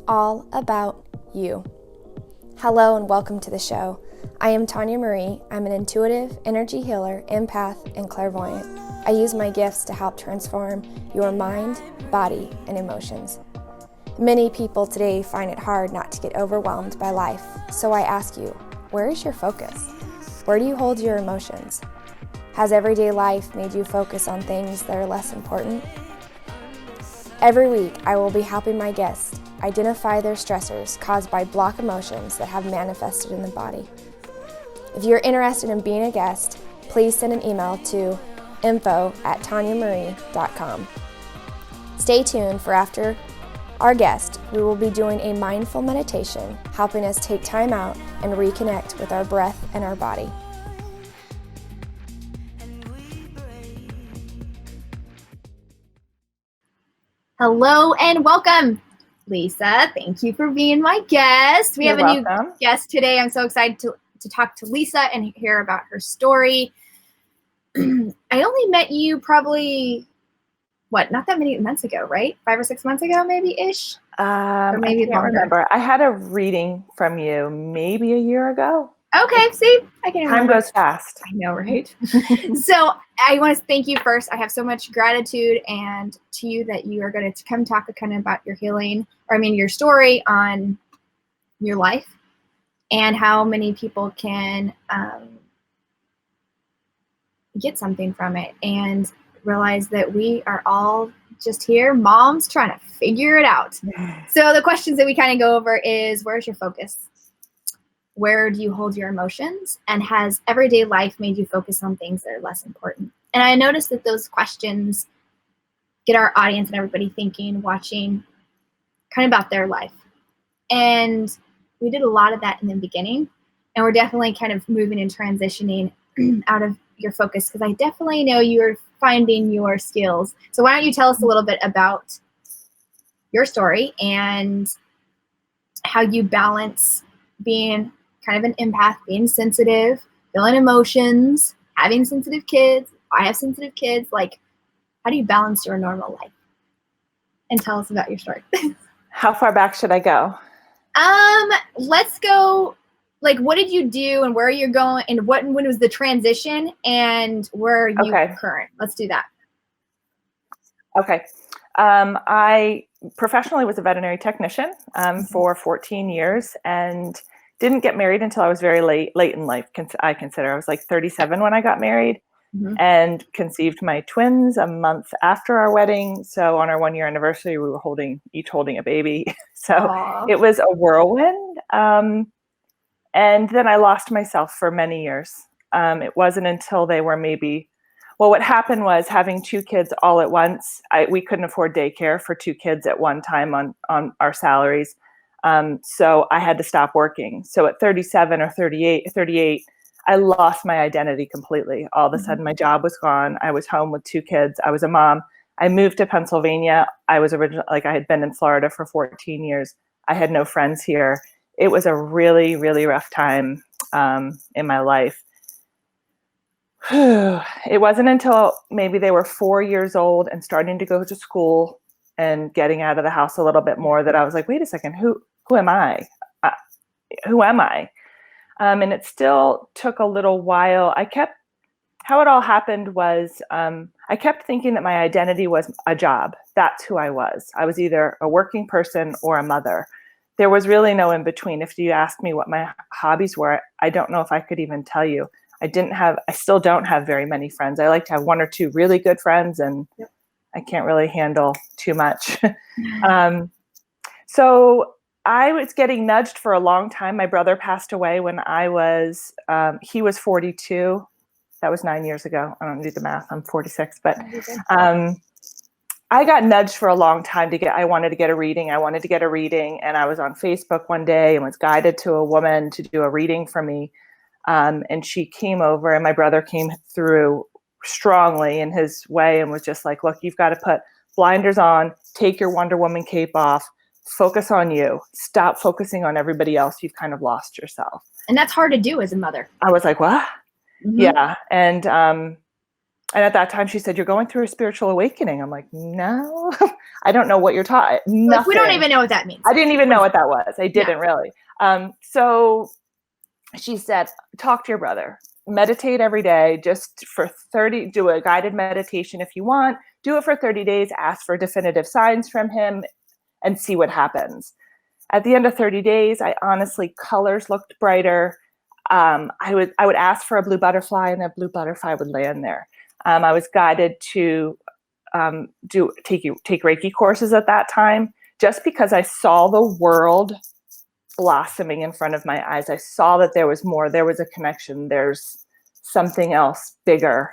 All About You. Hello and welcome to the show. I am Tanya Marie. I'm an intuitive, energy healer, empath, and clairvoyant. I use my gifts to help transform your mind, body, and emotions. Many people today find it hard not to get overwhelmed by life, so I ask you, where is your focus? Where do you hold your emotions? Has everyday life made you focus on things that are less important? Every week, I will be helping my guests identify their stressors caused by block emotions that have manifested in the body. If you're interested in being a guest, please send an email to info@tanyamarie.com. Stay tuned for after our guest. We will be doing a mindful meditation, helping us take time out and reconnect with our breath and our body. Hello and welcome, Lisa. Thank you for being my guest. We have a new guest today. I'm so excited to talk to Lisa and hear about her story. I only met you probably, not that many months ago, right? 5 or 6 months ago, maybe-ish? Or maybe I can't remember. I had a reading from you maybe a year ago. Okay, see? I can remember. Time goes fast. I know, right? So I want to thank you first. I have so much gratitude and to you that you are going to come talk kind of about your healing, your story on your life and how many people can get something from it and realize that we are all just here, moms trying to figure it out. So the questions that we kind of go over is, where's your focus? Where do you hold your emotions? And has everyday life made you focus on things that are less important? And I noticed that those questions get our audience and everybody thinking, watching, kind of about their life. And we did a lot of that in the beginning. And we're definitely kind of moving and transitioning out of your focus, because I definitely know you're finding your skills. So why don't you tell us a little bit about your story and how you balance being kind of an empath, being sensitive, feeling emotions, having sensitive kids. I have sensitive kids. Like, how do you balance your normal life? And tell us about your story. How far back should I go? Let's go. Like, what did you do and where are you going and when was the transition and where are you current? Let's do that. Okay. I professionally was a veterinary technician for 14 years and didn't get married until I was very late in life. I consider I was like 37 when I got married and conceived my twins a month after our wedding. So on our 1-year anniversary, we were each holding a baby. So It was a whirlwind. And then I lost myself for many years. It wasn't until they were what happened was, having 2 kids all at once, we couldn't afford daycare for 2 kids at one time on our salaries. So I had to stop working. So at 37 or 38, I lost my identity completely. All of a sudden, my job was gone. I was home with 2 kids. I was a mom. I moved to Pennsylvania. I was originally, I had been in Florida for 14 years. I had no friends here. It was a really, really rough time in my life. It wasn't until maybe they were 4 years old and starting to go to school and getting out of the house a little bit more that I was like, wait a second, who am I? Who am I? And it still took a little while. How it all happened was I kept thinking that my identity was a job. That's who I was. I was either a working person or a mother. There was really no in between. If you asked me what my hobbies were, I don't know if I could even tell you. I still don't have very many friends. I like to have 1 or 2 really good friends, and I can't really handle too much. So I was getting nudged for a long time. My brother passed away when he was 42. That was 9 years ago. I don't do the math. I'm 46, but I got nudged for a long time I wanted to get a reading. And I was on Facebook one day and was guided to a woman to do a reading for me. And she came over, and my brother came through strongly in his way and was just like, look, you've got to put blinders on, take your Wonder Woman cape off, focus on you, stop focusing on everybody else. You've kind of lost yourself. And that's hard to do as a mother. I was like, what? Yeah. And And at that time she said, "You're going through a spiritual awakening." I'm like, "No, I don't know what you're talking." Nothing. Like, we don't even know what that means. I didn't even know what that was. I didn't really. So she said, "Talk to your brother. Meditate every day, just for 30, do a guided meditation if you want. Do it for 30 days, ask for definitive signs from him and see what happens." At the end of 30 days, I honestly, colors looked brighter. I would ask for a blue butterfly, and a blue butterfly would land there. I was guided to take Reiki courses at that time, just because I saw the world blossoming in front of my eyes. I saw that there was more, there was a connection, there's something else bigger,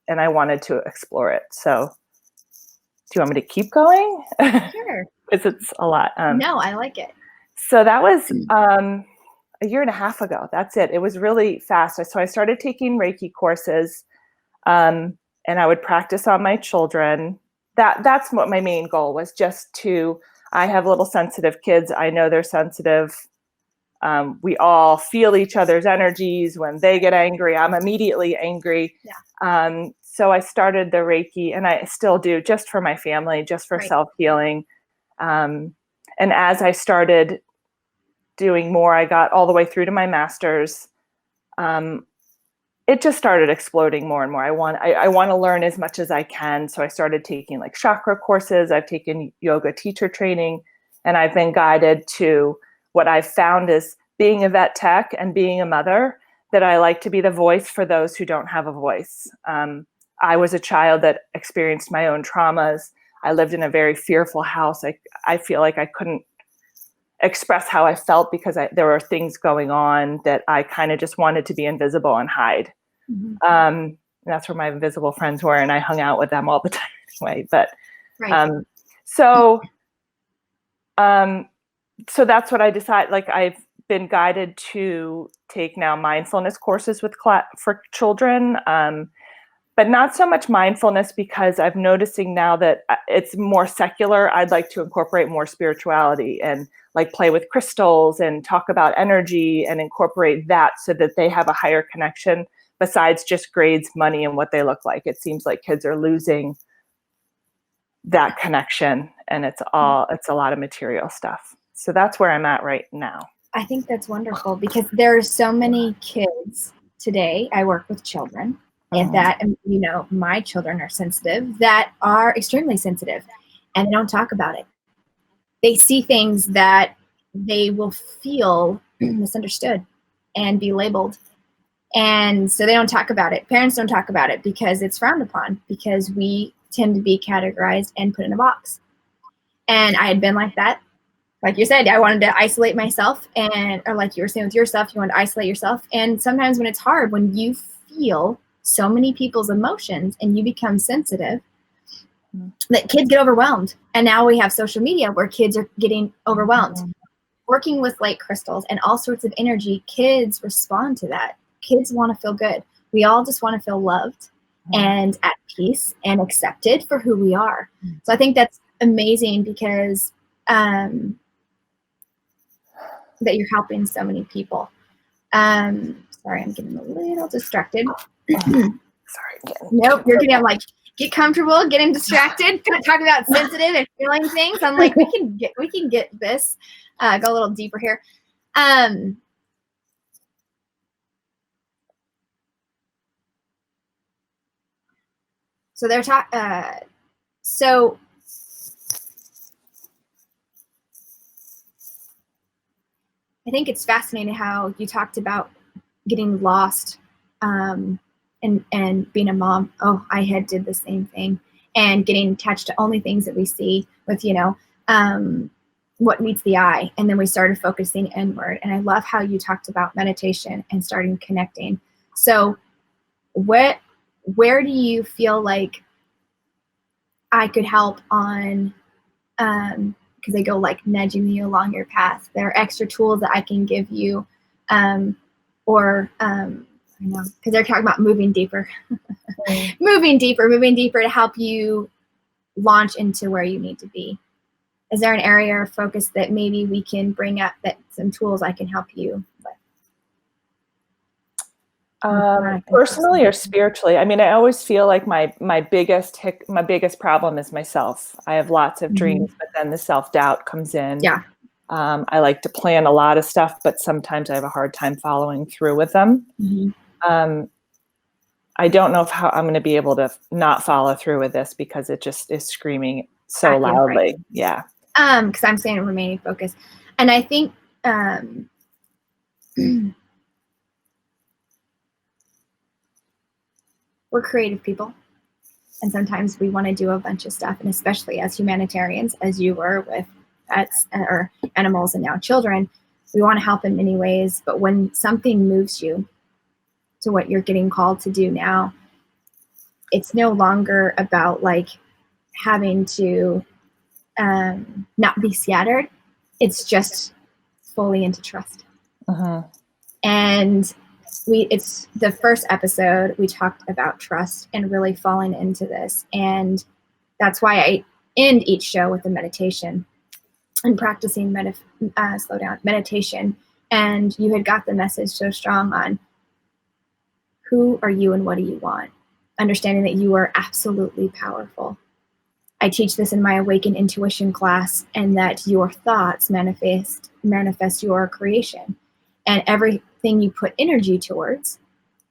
and I wanted to explore it. So do you want me to keep going? Sure. It's a lot. No, I like it. So that was a year and a half ago. That's it. It was really fast. So I started taking Reiki courses, and I would practice on my children. That's what my main goal was, just to, I have little sensitive kids. I know they're sensitive. We all feel each other's energies. When they get angry, I'm immediately angry. Yeah. So I started the Reiki, and I still do, just for my family, just for self-healing. And as I started doing more, I got all the way through to my master's. It just started exploding more and more. I want to learn as much as I can. So I started taking like chakra courses. I've taken yoga teacher training, and I've been guided to what I've found is being a vet tech and being a mother, that I like to be the voice for those who don't have a voice. I was a child that experienced my own traumas. I lived in a very fearful house. I feel like I couldn't express how I felt because there were things going on that I kind of just wanted to be invisible and hide. Mm-hmm. And that's where my invisible friends were, and I hung out with them all the time anyway. But so that's what I decided. Like, I've been guided to take now mindfulness courses for children, but not so much mindfulness, because I'm noticing now that it's more secular. I'd like to incorporate more spirituality and like play with crystals and talk about energy and incorporate that so that they have a higher connection besides just grades, money, and what they look like. It seems like kids are losing that connection, and it's a lot of material stuff. So that's where I'm at right now. I think that's wonderful, because there are so many kids today. I work with children, and that, you know, my children are sensitive, that are extremely sensitive, and they don't talk about it. They see things that they will feel misunderstood and be labeled. And so they don't talk about it. Parents don't talk about it because it's frowned upon, because we tend to be categorized and put in a box. And I had been like that. Like you said, I wanted to isolate myself, or like you were saying with yourself, you want to isolate yourself. And sometimes when it's hard, when you feel so many people's emotions and you become sensitive, that kids get overwhelmed. And now we have social media where kids are getting overwhelmed. Working with light crystals and all sorts of energy, kids respond to that. Kids want to feel good. We all just want to feel loved and at peace and accepted for who we are. So I think that's amazing, because that you're helping so many people. Sorry, I'm getting a little distracted. Sorry. Nope, you're getting, I'm like, get comfortable, getting distracted, talk about sensitive and feeling things. I'm like, we can get this. Go a little deeper here. So they're talking. So I think it's fascinating how you talked about getting lost, and being a mom. Oh, I had did the same thing, and getting attached to only things that we see with, you know, what meets the eye. And then we started focusing inward. And I love how you talked about meditation and starting connecting. So where do you feel like I could help on, because they go like nudging you along your path? There are extra tools that I can give you, or I know, because they're talking about moving deeper, moving deeper to help you launch into where you need to be. Is there an area of focus that maybe we can bring up, that some tools I can help you with? Personally or spiritually? I mean, I always feel like my biggest problem is myself. I have lots of dreams, but then the self-doubt comes in. Yeah. I like to plan a lot of stuff, but sometimes I have a hard time following through with them. I don't know how I'm going to be able to not follow through with this because it just is screaming so loudly. Right. Yeah. Because I'm saying remaining focused. And I think we're creative people. And sometimes we want to do a bunch of stuff. And especially as humanitarians, as you were with pets or animals and now children, we want to help in many ways. But when something moves you to what you're getting called to do now, it's no longer about like having to not be scattered. It's just fully into trust. And it's the first episode we talked about trust and really falling into this. And that's why I end each show with a meditation and practicing meditation. And you had got the message so strong on who are you and what do you want? Understanding that you are absolutely powerful. I teach this in my Awaken Intuition class, and that your thoughts manifest your creation. And everything you put energy towards,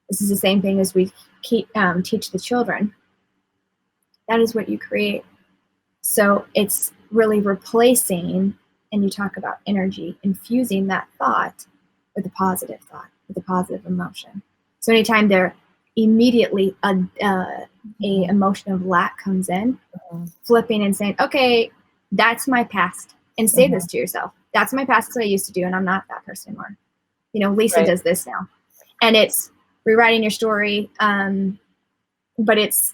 this is the same thing as we teach the children, that is what you create. So it's really replacing, and you talk about energy, infusing that thought with a positive thought, with a positive emotion. So anytime there immediately a emotion of lack comes in, flipping and saying, okay, that's my past. And say this to yourself. That's my past. That's what I used to do, and I'm not that person anymore. You know, Lisa does this now. And it's rewriting your story. But it's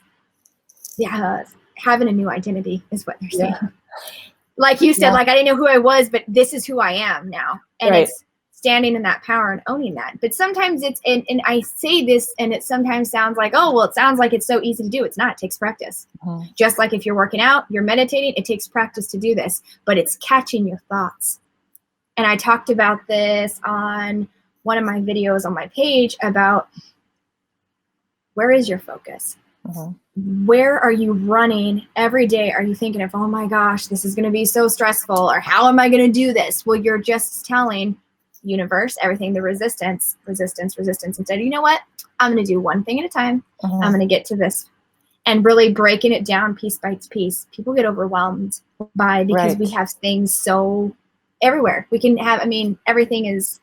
having a new identity is what they're saying. Like you said, like I didn't know who I was, but this is who I am now. And it's standing in that power and owning that. But sometimes it's, and I say this, and it sometimes sounds like, oh, well, it sounds like it's so easy to do. It's not. It takes practice. Just like if you're working out, you're meditating, it takes practice to do this. But it's catching your thoughts. And I talked about this on one of my videos on my page about where is your focus? Where are you running every day? Are you thinking of, oh my gosh, this is going to be so stressful, or how am I going to do this? Well, you're just telling universe, everything, the resistance, and said, you know what? I'm going to do one thing at a time. I'm going to get to this, and really breaking it down piece by piece. People get overwhelmed because we have things so everywhere. We can have, everything is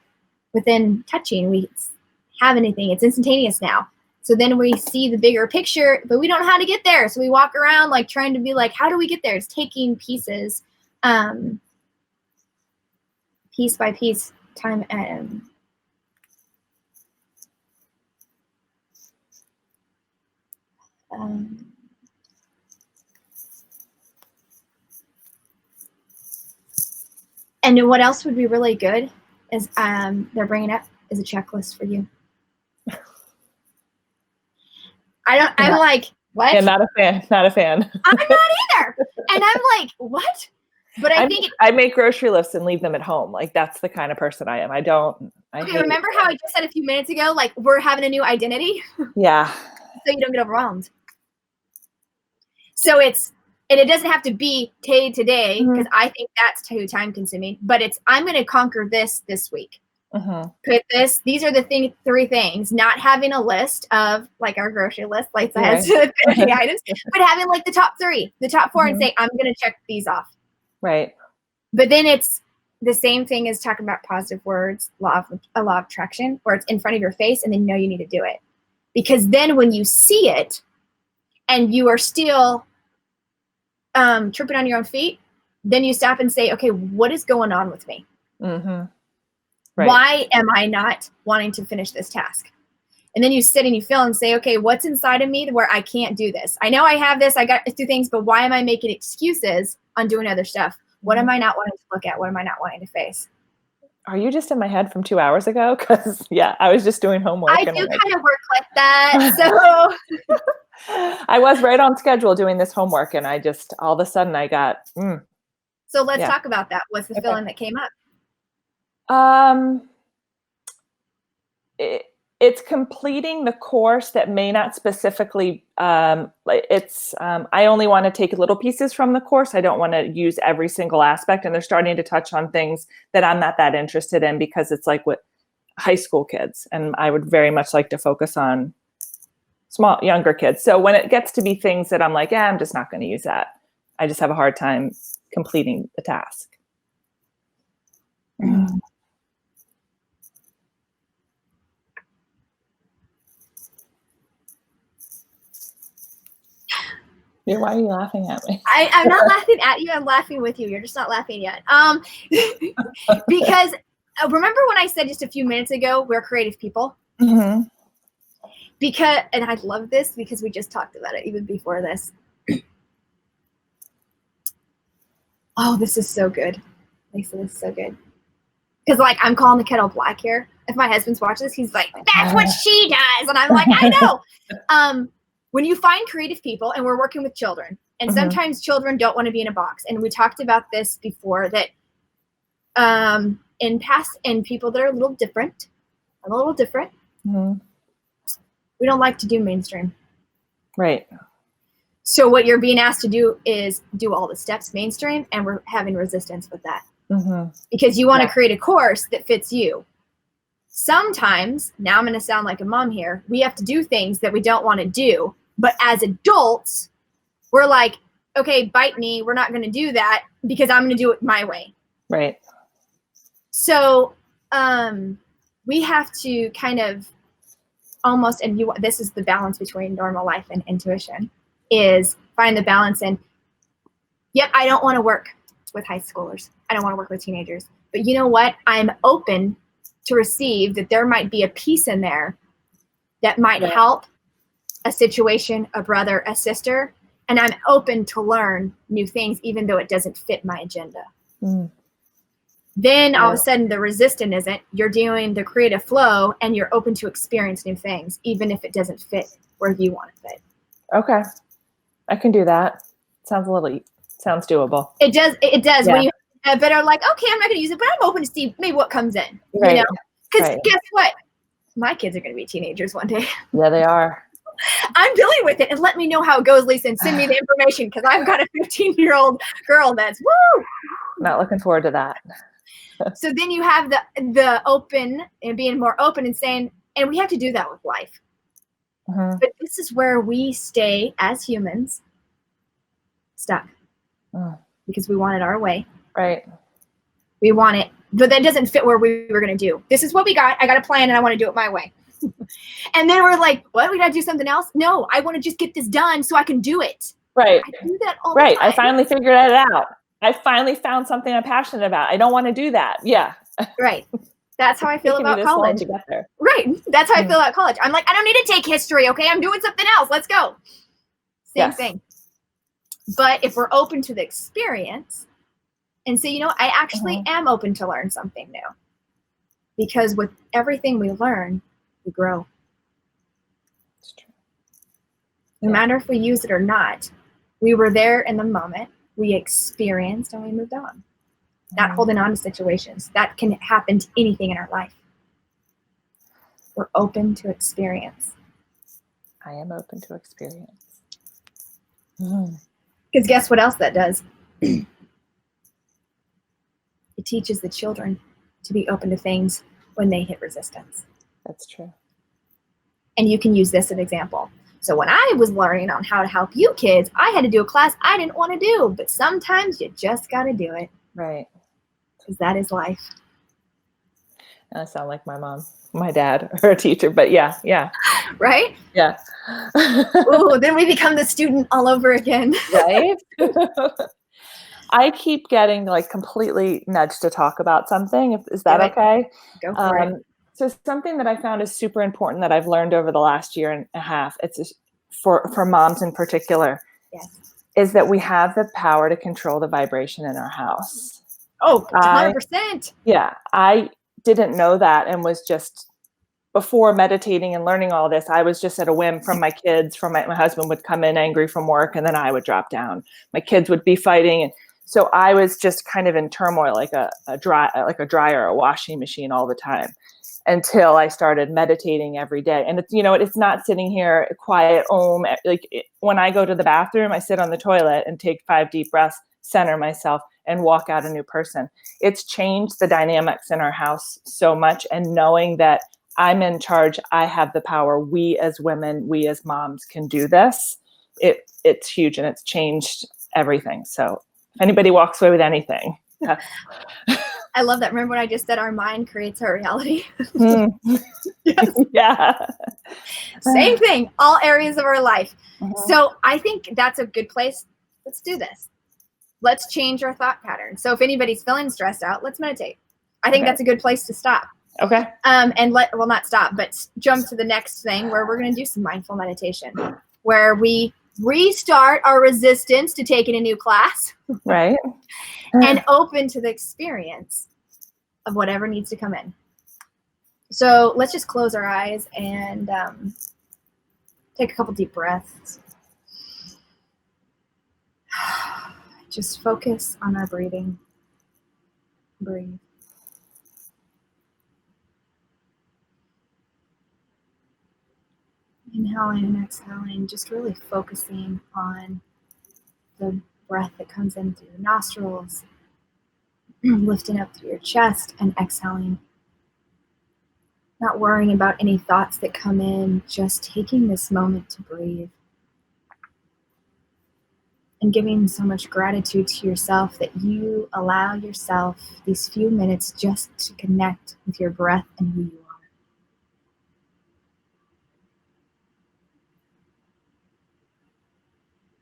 within touching. We have anything. It's instantaneous now. So then we see the bigger picture, but we don't know how to get there. So we walk around like trying to be like, how do we get there? It's taking pieces, piece by piece, time. And what else would be really good is they're bringing up is a checklist for you. I'm like, what? Yeah, not a fan. I'm not either. And I'm like, what? But I make grocery lists and leave them at home. Like, that's the kind of person I am. Remember how I just said a few minutes ago, like, we're having a new identity? Yeah. So you don't get overwhelmed. So and it doesn't have to be day to day, because I think that's too time consuming, but I'm going to conquer this week. Put these are the three things, not having a list of like our grocery list, like has 50 items, but having like the top 3, the top 4, and say, I'm going to check these off. Right. But then it's the same thing as talking about positive words, law of attraction, where it's in front of your face and then you know you need to do it. Because then when you see it and you are still tripping on your own feet, then you stop and say, okay, what is going on with me? Why am I not wanting to finish this task? And then you sit and you feel and say, okay, what's inside of me where I can't do this? I know I have this, I got to do things, but why am I making excuses on doing other stuff? What am I not wanting to look at? What am I not wanting to face? Are you just in my head from 2 hours ago? Because, I was just doing homework. I do kind of work like that. So I was right on schedule doing this homework, and I just, all of a sudden I got, So let's talk about that. What's the feeling that came up? it's completing the course that may not specifically, I only want to take little pieces from the course. I don't want to use every single aspect. And they're starting to touch on things that I'm not that interested in, because it's like with high school kids. And I would very much like to focus on younger kids. So when it gets to be things that I'm like, I'm just not going to use that, I just have a hard time completing the task. Why are you laughing at me? I'm not laughing at you. I'm laughing with you. You're just not laughing yet. Because remember when I said just a few minutes ago, we're creative people? Mm-hmm. Because, and I love this because we just talked about it even before this. Oh, this is so good. Lisa, this is so good. Because like I'm calling the kettle black here. If my husband's watching this, he's like, that's what she does. And I'm like, I know. When you find creative people, and we're working with children, and sometimes children don't want to be in a box. And we talked about this before, that in people that are a little different, we don't like to do mainstream. Right. So what you're being asked to do is do all the steps mainstream, and we're having resistance with that. Because you want to create a course that fits you. Sometimes, now I'm going to sound like a mom here, we have to do things that we don't want to do. But as adults, we're like, okay, bite me. We're not going to do that because I'm going to do it my way. Right. So we have to kind of almost, and this is the balance between normal life and intuition, is find the balance in, yep, I don't want to work with high schoolers. I don't want to work with teenagers. But you know what? I'm open to receive that there might be a piece in there that might help a situation, a brother, a sister, and I'm open to learn new things, even though it doesn't fit my agenda. Then all of a sudden the resistance isn't, you're doing the creative flow and you're open to experience new things, even if it doesn't fit where you want it fit. Okay. I can do that. Sounds doable. It does. Yeah. When you better like, okay, I'm not going to use it, but I'm open to see maybe what comes in, right. You know? Because guess what? My kids are going to be teenagers one day. Yeah, they are. I'm dealing with it, and let me know how it goes, Lisa, and send me the information, because I've got a 15-year-old girl that's woo. Not looking forward to that. So then you have the open and being more open and saying, and we have to do that with life. But this is where we stay as humans stuck because we want it our way. Right. We want it, but that doesn't fit where we were going to do. This is what we got. I got a plan, and I want to do it my way. And then we're like, what? We got to do something else? No, I want to just get this done so I can do it. Right. I do that all the time. I finally figured it out. I finally found something I'm passionate about. I don't want to do that. Yeah. Right. That's how I feel about college. To get there. Right. That's how I feel about college. I'm like, I don't need to take history. Okay. I'm doing something else. Let's go. Same thing. But if we're open to the experience and say, you know, I actually am open to learn something new, because with everything we learn, we grow. That's true. No matter if we use it or not, we were there in the moment, we experienced, and we moved on. Not holding on to situations. That can happen to anything in our life. We're open to experience. I am open to experience. Because guess what else that does? It teaches the children to be open to things when they hit resistance. That's true. And you can use this as an example. So when I was learning on how to help you kids, I had to do a class I didn't want to do, but sometimes you just got to do it. Right. Because that is life. I sound like my mom, my dad, or a teacher, but yeah. Right? Yeah. Ooh, then we become the student all over again. Right? I keep getting like completely nudged to talk about something. Is that okay? Go for it. So something that I found is super important that I've learned over the last year and a half, it's for moms in particular, is that we have the power to control the vibration in our house. Oh, 100%. I didn't know that, and was just, before meditating and learning all this, I was just at a whim from my kids. From my husband would come in angry from work, and then I would drop down. My kids would be fighting, and so I was just kind of in turmoil, like a dryer, a washing machine all the time. until I started meditating every day. And it's, it's not sitting here quiet, when I go to the bathroom, I sit on the toilet and take 5 deep breaths, center myself, and walk out a new person. It's changed the dynamics in our house so much. And knowing that I'm in charge, I have the power. We as women, we as moms can do this. It's huge, and it's changed everything. So if anybody walks away with anything. I love that. Remember when I just said our mind creates our reality? Yes. Yeah. Same thing, all areas of our life. So I think that's a good place. Let's do this. Let's change our thought pattern. So if anybody's feeling stressed out, let's meditate. I think that's a good place to stop. Okay. And not stop, but jump to the next thing where we're going to do some mindful meditation, where we restart our resistance to taking a new class. Right. And open to the experience of whatever needs to come in. So let's just close our eyes and take a couple deep breaths. Just focus on our breathing. Breathe. Inhaling and exhaling, just really focusing on the breath that comes in through your nostrils, lifting up through your chest and exhaling. Not worrying about any thoughts that come in, just taking this moment to breathe. And giving so much gratitude to yourself that you allow yourself these few minutes just to connect with your breath and who you are.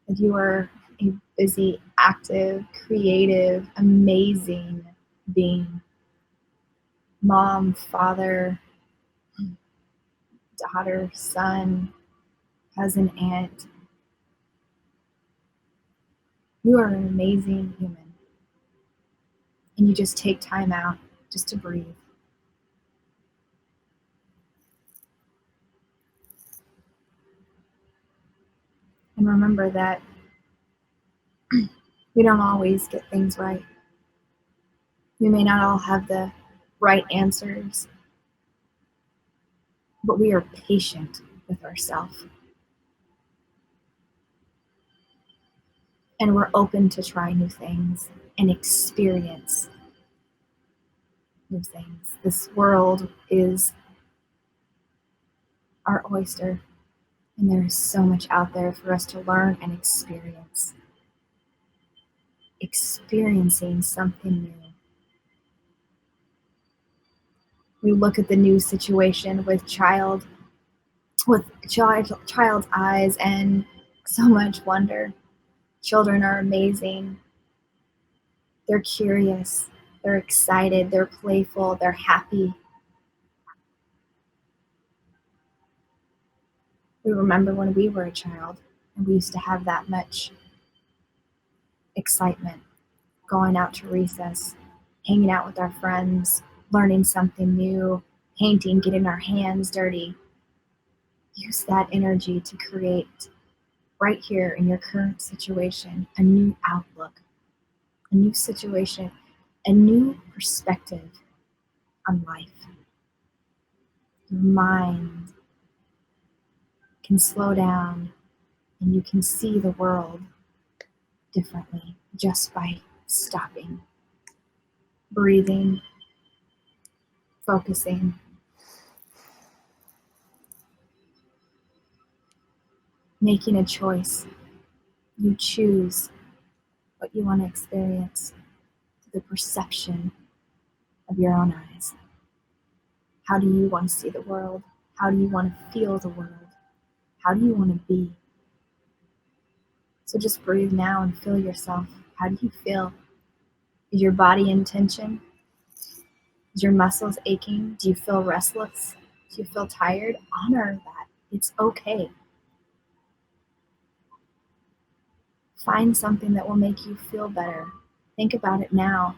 That you are a busy, active, creative, amazing being. Mom, father, daughter, son, cousin, aunt. You are an amazing human. And you just take time out just to breathe. And remember that we don't always get things right. We may not all have the right answers, but we are patient with ourselves. And we're open to try new things and experience new things. This world is our oyster, and there is so much out there for us to learn and experience. Experiencing something new. We look at the new situation with child's eyes and so much wonder. Children are amazing. They're curious. They're excited. They're playful. They're happy. We remember when we were a child and we used to have that much excitement, going out to recess, hanging out with our friends, learning something new, painting, getting our hands dirty. Use that energy to create right here in your current situation a new outlook, a new situation, a new perspective on life. Your mind can slow down and you can see the world differently just by stopping, breathing, focusing. Making a choice. You choose what you want to experience through the perception of your own eyes. How do you want to see the world? How do you want to feel the world? How do you want to be? So just breathe now and feel yourself. How do you feel? Is your body in tension? Is your muscles aching? Do you feel restless? Do you feel tired? Honor that. It's okay. Find something that will make you feel better. Think about it now.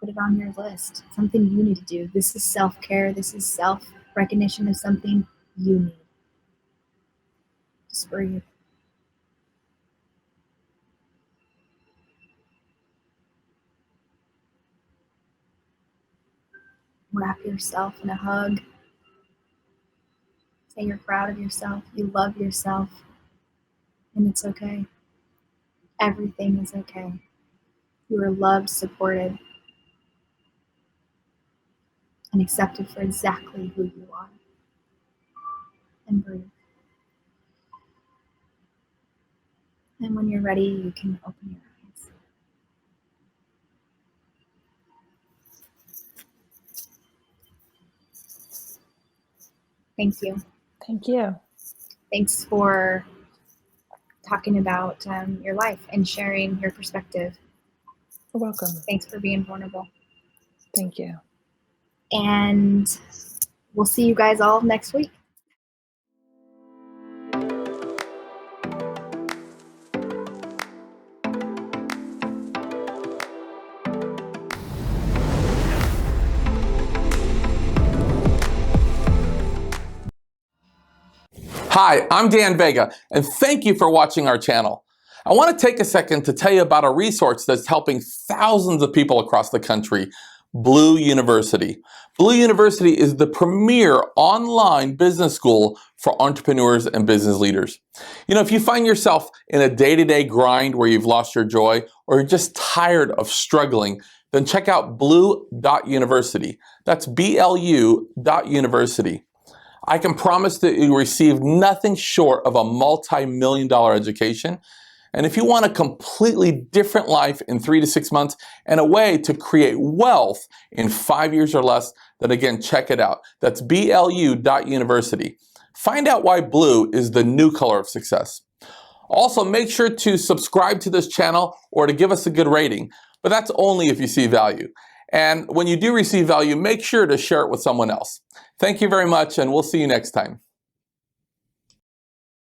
Put it on your list. Something you need to do. This is self-care. This is self-recognition of something you need. Just breathe. wrap yourself in a hug. Say you're proud of yourself, you love yourself, and it's okay. Everything is okay. You are loved, supported, and accepted for exactly who you are. And breathe. And when you're ready, you can open your eyes. Thank you. Thank you. Thanks for talking about your life and sharing your perspective. You're welcome. Thanks for being vulnerable. Thank you. And we'll see you guys all next week. Hi, I'm Dan Vega, and thank you for watching our channel. I want to take a second to tell you about a resource that's helping thousands of people across the country, Blue University. Blue University is the premier online business school for entrepreneurs and business leaders. You know, if you find yourself in a day-to-day grind where you've lost your joy or you're just tired of struggling, then check out blue.university. That's BLU.university. I can promise that you receive nothing short of a multi-million-dollar education. And if you want a completely different life in 3 to 6 months and a way to create wealth in 5 years or less, then again, check it out. That's BLU.university. Find out why blue is the new color of success. Also, make sure to subscribe to this channel or to give us a good rating, but that's only if you see value. And when you do receive value, make sure to share it with someone else. Thank you very much, and we'll see you next time.